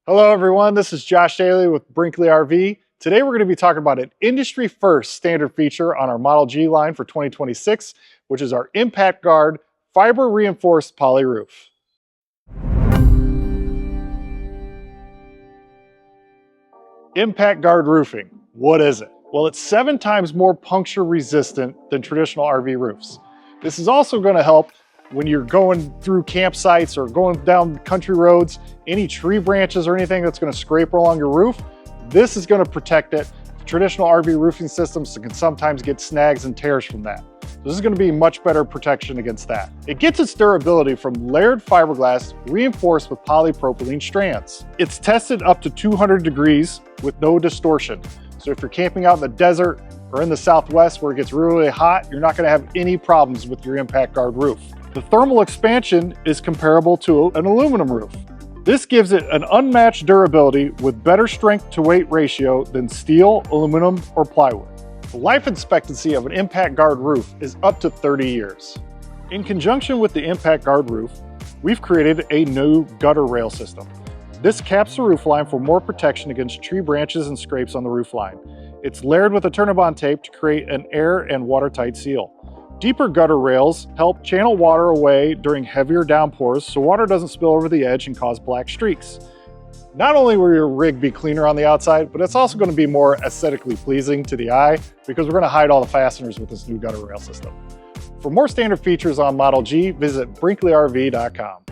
Hello everyone, this is Josh Daly with Brinkley RV. Today we're going to be talking about an industry first standard feature on our Model G line for 2026, which is our Impact Guard fiber reinforced poly roof. Impact Guard roofing, what is it? Well, it's 7 times more puncture resistant than traditional RV roofs. This is also going to help when you're going through campsites or going down country roads, any tree branches or anything that's going to scrape along your roof, this is going to protect it. Traditional RV roofing systems can sometimes get snags and tears from that. So this is going to be much better protection against that. It gets its durability from layered fiberglass reinforced with polypropylene strands. It's tested up to 200 degrees with no distortion. So if you're camping out in the desert or in the Southwest where it gets really hot, you're not going to have any problems with your Impact Guard roof. The thermal expansion is comparable to an aluminum roof. This gives it an unmatched durability with better strength to weight ratio than steel, aluminum, or plywood. The life expectancy of an Impact Guard roof is up to 30 years. In conjunction with the Impact Guard roof, we've created a new gutter rail system. This caps the roof line for more protection against tree branches and scrapes on the roof line. It's layered with a Turn-A-Bond tape to create an air and watertight seal. Deeper gutter rails help channel water away during heavier downpours so water doesn't spill over the edge and cause black streaks. Not only will your rig be cleaner on the outside, but it's also going to be more aesthetically pleasing to the eye because we're going to hide all the fasteners with this new gutter rail system. For more standard features on Model G, visit BrinkleyRV.com.